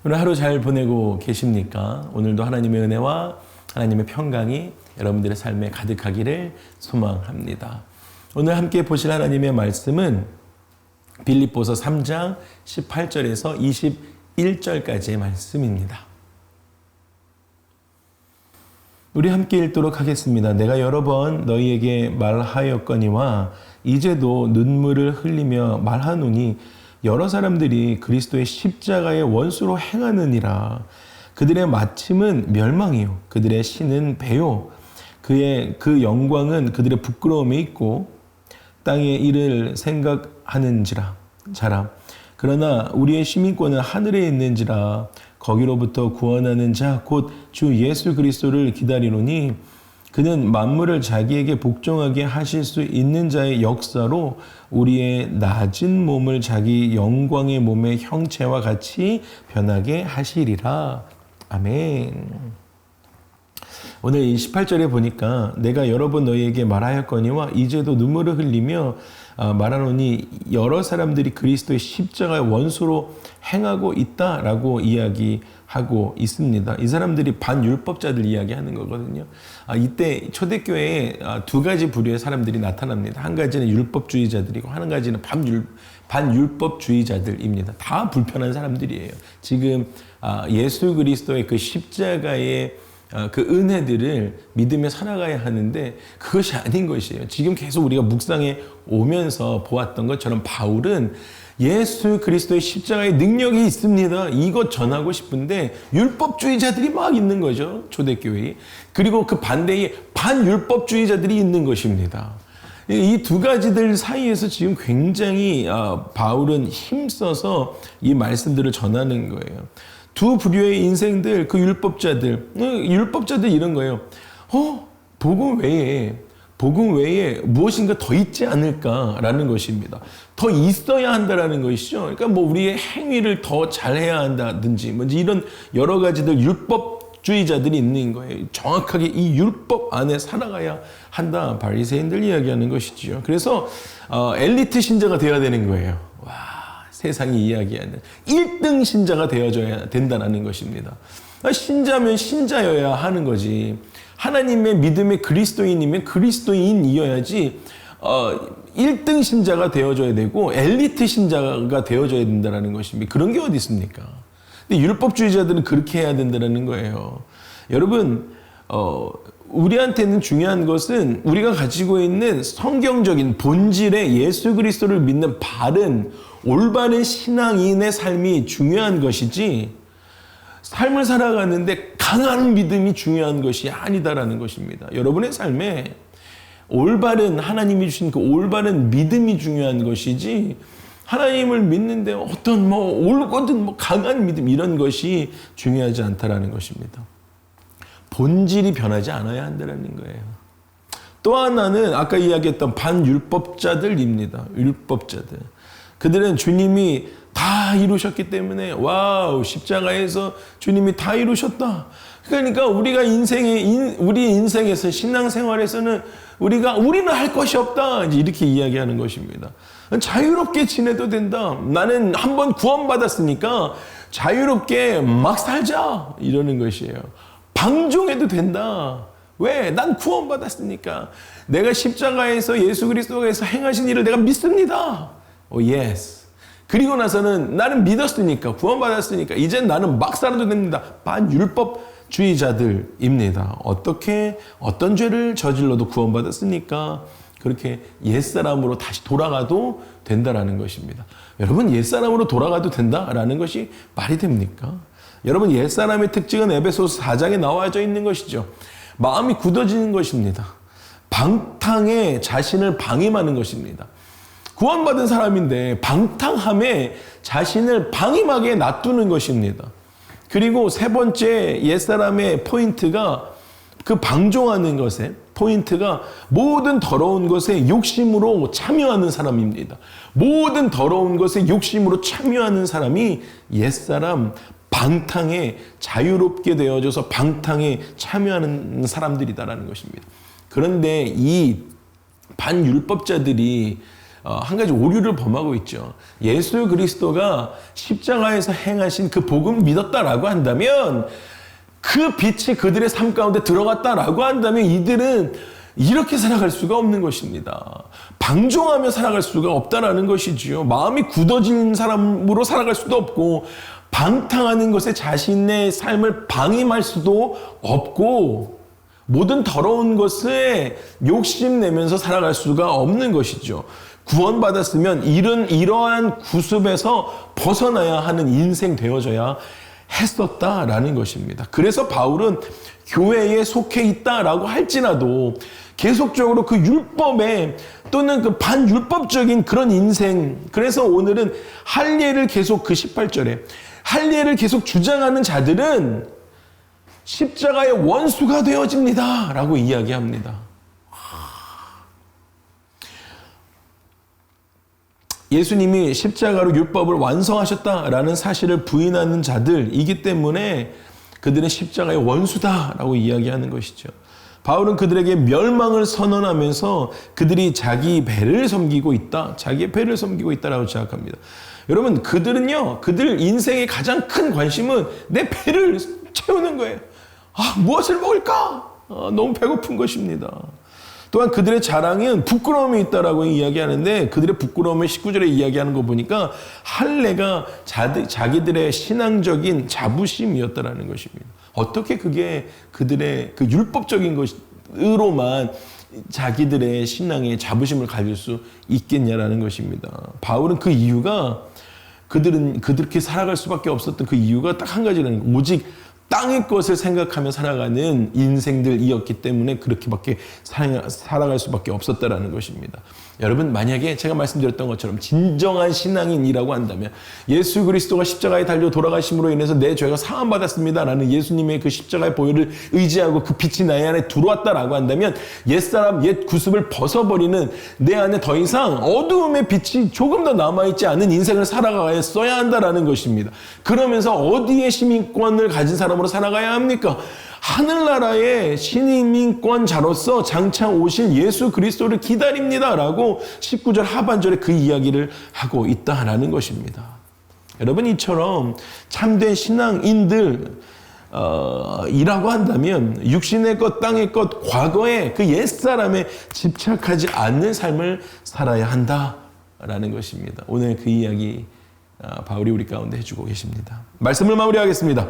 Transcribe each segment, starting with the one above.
오늘 하루 잘 보내고 계십니까? 오늘도 하나님의 은혜와 하나님의 평강이 여러분들의 삶에 가득하기를 소망합니다. 오늘 함께 보실 하나님의 말씀은 빌립보서 3장 18절에서 21절까지의 말씀입니다. 우리 함께 읽도록 하겠습니다. 내가 여러 번 너희에게 말하였거니와 이제도 눈물을 흘리며 말하노니 여러 사람들이 그리스도의 십자가의 원수로 행하느니라. 그들의 마침은 멸망이요 그들의 신은 배요 그 영광은 그들의 부끄러움에 있고 땅의 일을 생각하는지라 자라. 그러나 우리의 시민권은 하늘에 있는지라. 거기로부터 구원하는 자 곧 주 예수 그리스도를 기다리노니 그는 만물을 자기에게 복종하게 하실 수 있는 자의 역사로 우리의 낮은 몸을 자기 영광의 몸의 형체와 같이 변하게 하시리라. 아멘. 오늘 이 18절에 보니까 내가 여러 번 너희에게 말하였거니와 이제도 눈물을 흘리며 말하노니 여러 사람들이 그리스도의 십자가의 원수로 행하고 있다라고 이야기하고 있습니다. 이 사람들이 반율법자들 이야기하는 거거든요. 이때 초대교회에 두 가지 부류의 사람들이 나타납니다. 한 가지는 율법주의자들이고 한 가지는 반율법주의자들입니다. 다 불편한 사람들이에요. 지금 예수 그리스도의 그 십자가의 그 은혜들을 믿으며 살아가야 하는데 그것이 아닌 것이에요. 지금 계속 우리가 묵상해 오면서 보았던 것처럼 바울은 예수 그리스도의 십자가의 능력이 있습니다. 이것 전하고 싶은데 율법주의자들이 막 있는 거죠. 초대교회. 그리고 그 반대에 반율법주의자들이 있는 것입니다. 이 두 가지들 사이에서 지금 굉장히 바울은 힘써서 이 말씀들을 전하는 거예요. 두 부류의 인생들, 그 율법자들 이런 거예요. 복음 외에 무엇인가 더 있지 않을까라는 것입니다. 더 있어야 한다라는 것이죠. 그러니까 뭐 우리의 행위를 더 잘해야 한다든지 뭐 이런 여러 가지들 율법주의자들이 있는 거예요. 정확하게 이 율법 안에 살아가야 한다. 바리새인들 이야기하는 것이죠. 그래서 엘리트 신자가 되어야 되는 거예요. 세상이 이야기하는 1등 신자가 되어줘야 된다는 것입니다. 신자면 신자여야 하는 거지. 하나님의 믿음의 그리스도인이면 그리스도인이어야지 1등 신자가 되어줘야 되고 엘리트 신자가 되어줘야 된다는 것입니다. 그런 게 어디 있습니까? 근데 율법주의자들은 그렇게 해야 된다는 거예요. 여러분 우리한테는 중요한 것은 우리가 가지고 있는 성경적인 본질의 예수 그리스도를 믿는 올바른 신앙인의 삶이 중요한 것이지 삶을 살아가는데 강한 믿음이 중요한 것이 아니다라는 것입니다. 여러분의 삶에 올바른 하나님이 주신 그 올바른 믿음이 중요한 것이지 하나님을 믿는데 어떤 올곧은 강한 믿음 이런 것이 중요하지 않다라는 것입니다. 본질이 변하지 않아야 한다는 거예요. 또 하나는 아까 이야기했던 반율법자들입니다. 율법자들. 그들은 주님이 다 이루셨기 때문에 십자가에서 주님이 다 이루셨다. 그러니까 우리 인생에서 신앙생활에서는 우리는 할 것이 없다. 이렇게 이야기하는 것입니다. 자유롭게 지내도 된다. 나는 한번 구원받았으니까 자유롭게 막 살자. 이러는 것이에요. 방종해도 된다. 왜? 난 구원받았으니까. 내가 십자가에서 예수 그리스도에서 행하신 일을 내가 믿습니다. 예스. 그리고 나서는 나는 믿었으니까 구원받았으니까 이젠 나는 막 살아도 됩니다. 반율법주의자들입니다. 어떤 죄를 저질러도 구원받았으니까 그렇게 옛사람으로 다시 돌아가도 된다라는 것입니다. 여러분 옛사람으로 돌아가도 된다라는 것이 말이 됩니까? 여러분 옛사람의 특징은 에베소서 4장에 나와져 있는 것이죠. 마음이 굳어지는 것입니다. 방탕에 자신을 방임하는 것입니다. 구원받은 사람인데 방탕함에 자신을 방임하게 놔두는 것입니다. 그리고 세 번째 옛사람의 포인트가 그 방종하는 것에 포인트가 모든 더러운 것에 욕심으로 참여하는 사람입니다. 모든 더러운 것에 욕심으로 참여하는 사람이 옛사람 방탕에 자유롭게 되어져서 방탕에 참여하는 사람들이다라는 것입니다. 그런데 이 반율법자들이 한 가지 오류를 범하고 있죠. 예수 그리스도가 십자가에서 행하신 그 복음을 믿었다라고 한다면, 그 빛이 그들의 삶 가운데 들어갔다라고 한다면 이들은 이렇게 살아갈 수가 없는 것입니다. 방종하며 살아갈 수가 없다라는 것이지요. 마음이 굳어진 사람으로 살아갈 수도 없고, 방탕하는 것에 자신의 삶을 방임할 수도 없고, 모든 더러운 것에 욕심내면서 살아갈 수가 없는 것이죠. 구원받았으면 이러한 구습에서 벗어나야 하는 인생 되어져야 했었다라는 것입니다. 그래서 바울은 교회에 속해 있다라고 할지라도 계속적으로 그 율법에 또는 그 반율법적인 그런 인생, 그래서 오늘은 할례를 계속 그 18절에 할례를 계속 주장하는 자들은 십자가의 원수가 되어집니다 라고 이야기합니다. 예수님이 십자가로 율법을 완성하셨다라는 사실을 부인하는 자들이기 때문에 그들은 십자가의 원수다라고 이야기하는 것이죠. 바울은 그들에게 멸망을 선언하면서 그들이 자기 배를 섬기고 있다, 자기의 배를 섬기고 있다라고 생각합니다. 여러분, 그들은요, 그들 인생의 가장 큰 관심은 내 배를 채우는 거예요. 무엇을 먹을까? 너무 배고픈 것입니다. 또한 그들의 자랑은 부끄러움이 있다라고 이야기하는데, 그들의 부끄러움을 19절에 이야기하는 거 보니까 할례가 자기들의 신앙적인 자부심이었다라는 것입니다. 어떻게 그게 그들의 그 율법적인 것으로만 자기들의 신앙의 자부심을 가질 수 있겠냐라는 것입니다. 바울은 그 이유가 그들은 그렇게 살아갈 수밖에 없었던 그 이유가 딱 한 가지라는 거예요. 오직 땅의 것을 생각하며 살아가는 인생들이었기 때문에 그렇게밖에 살아갈 수밖에 없었다라는 것입니다. 여러분, 만약에 제가 말씀드렸던 것처럼 진정한 신앙인이라고 한다면, 예수 그리스도가 십자가에 달려 돌아가심으로 인해서 내 죄가 사함받았습니다라는 예수님의 그 십자가의 보혈을 의지하고 그 빛이 나의 안에 들어왔다라고 한다면, 옛사람 옛 구습을 벗어버리는 내 안에 더 이상 어두움의 빛이 조금 더 남아있지 않은 인생을 살아가야 한다라는 것입니다. 그러면서 어디에 시민권을 가진 사람으로 살아가야 합니까? 하늘나라의 시민권자로서 장차 오실 예수 그리스도를 기다립니다라고 19절 하반절에 그 이야기를 하고 있다라는 것입니다. 여러분, 이처럼 참된 신앙인들 이라고 한다면 육신의 것, 땅의 것, 과거의 그 옛사람에 집착하지 않는 삶을 살아야 한다라는 것입니다. 오늘 그 이야기 바울이 우리 가운데 해주고 계십니다. 말씀을 마무리하겠습니다.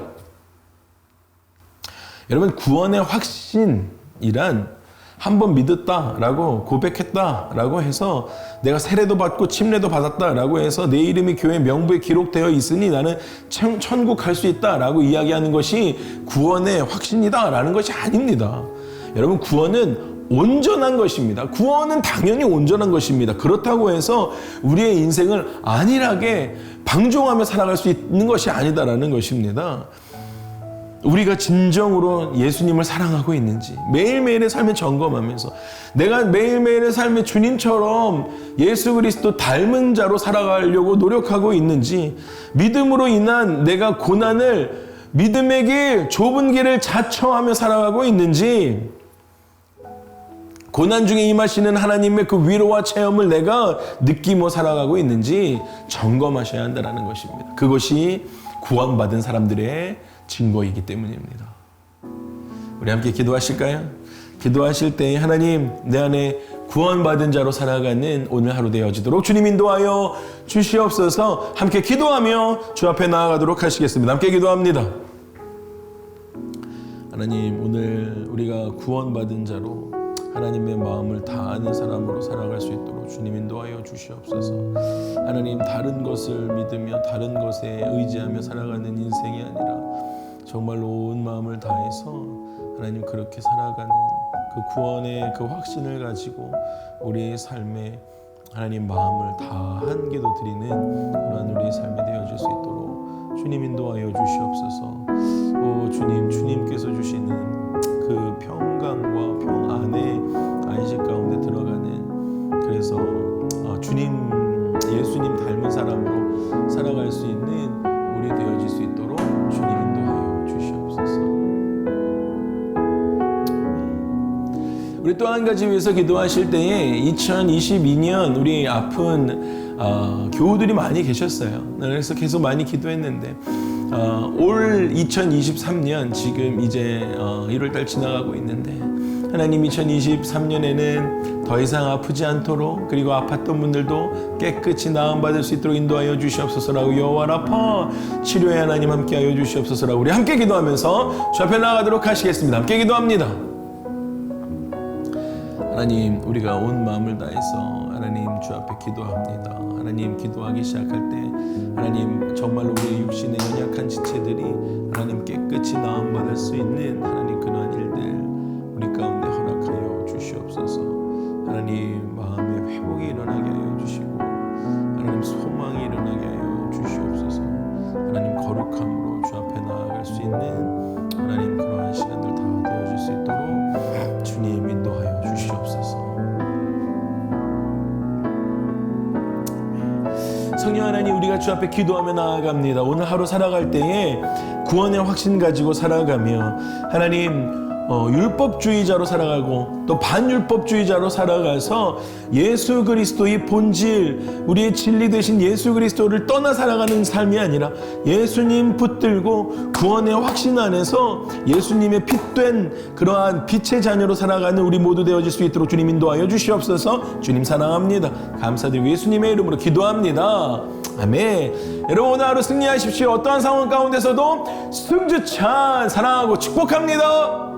여러분, 구원의 확신이란 한번 믿었다라고 고백했다라고 해서 내가 세례도 받고 침례도 받았다라고 해서 내 이름이 교회 명부에 기록되어 있으니 나는 천국 갈 수 있다라고 이야기하는 것이 구원의 확신이다라는 것이 아닙니다. 여러분, 구원은 온전한 것입니다. 구원은 당연히 온전한 것입니다. 그렇다고 해서 우리의 인생을 안일하게 방종하며 살아갈 수 있는 것이 아니다라는 것입니다. 우리가 진정으로 예수님을 사랑하고 있는지 매일매일의 삶을 점검하면서 내가 매일매일의 삶에 주님처럼 예수 그리스도 닮은 자로 살아가려고 노력하고 있는지, 믿음으로 인한 내가 고난을 믿음의 길, 좁은 길을 자처하며 살아가고 있는지, 고난 중에 임하시는 하나님의 그 위로와 체험을 내가 느끼며 살아가고 있는지 점검하셔야 한다는 것입니다. 그것이 구원받은 사람들의 증거이기 때문입니다. 우리 함께 기도하실까요? 기도하실 때 하나님, 내 안에 구원받은 자로 살아가는 오늘 하루 되어지도록 주님 인도하여 주시옵소서. 함께 기도하며 주 앞에 나아가도록 하시겠습니다. 함께 기도합니다. 하나님, 오늘 우리가 구원받은 자로 하나님의 마음을 다 아는 사람으로 살아갈 수 있도록 주님 인도하여 주시옵소서. 하나님, 다른 것을 믿으며 다른 것에 의지하며 살아가는 인생이 아니라 정말로 온 마음을 다해서 하나님 그렇게 살아가는 그 구원의 그 확신을 가지고 우리의 삶에 하나님 마음을 다 한 기도 드리는 그러한 우리의 삶이 되어질 수 있도록 주님 인도하여 주시옵소서. 오 주님, 주님께서 주시는 그 평강과 평안의 안식 가운데 들어가는, 그래서 주님, 예수님 닮은 사람으로 살아갈 수 있는 우리 되어질 수 있도록 주님 인도하여 주시옵소서. 우리 또 한 가지 위해서 기도하실 때에 2022년 우리 아픈 교우들이 많이 계셨어요. 그래서 계속 많이 기도했는데 올 2023년 지금 이제 1월달 지나가고 있는데 하나님 2023년에는 더 이상 아프지 않도록 그리고 아팠던 분들도 깨끗이 나음받을 수 있도록 인도하여 주시옵소서라고 여호와 라파 치료의 하나님 함께하여 주시옵소서라고 우리 함께 기도하면서 주 앞에 나아가도록 하시겠습니다. 함께 기도합니다. 하나님 우리가 온 마음을 다해서 하나님 주 앞에 기도합니다. 하나님 기도하기 시작할 때 하나님 정말로 우리의 육신의 연약한 지체들이 하나님 깨끗이 나음받을 수 있는 하나님 그러한 일들 우리 가운데 허락하여 주시옵소서. 하나님 마음의 회복이 일어나게 하여 주시고 하나님 소망이 일어나게 하여 주시옵소서. 하나님 거룩함으로 주 앞에 나아갈 수 있는 하나님 그러한 시간들 다 되어줄 수 있도록 주님 인도하여 주시옵소서. 성령 하나님 우리가 주 앞에 기도하며 나아갑니다. 오늘 하루 살아갈 때에 구원의 확신 가지고 살아가며 하나님 율법주의자로 살아가고 또 반율법주의자로 살아가서 예수 그리스도의 본질 우리의 진리 되신 예수 그리스도를 떠나 살아가는 삶이 아니라 예수님 붙들고 구원의 확신 안에서 예수님의 핏된 그러한 빛의 자녀로 살아가는 우리 모두 되어질 수 있도록 주님 인도하여 주시옵소서. 주님 사랑합니다. 감사드리고 예수님의 이름으로 기도합니다. 아멘. 여러분 오늘 하루 승리하십시오. 어떠한 상황 가운데서도 승주찬 사랑하고 축복합니다.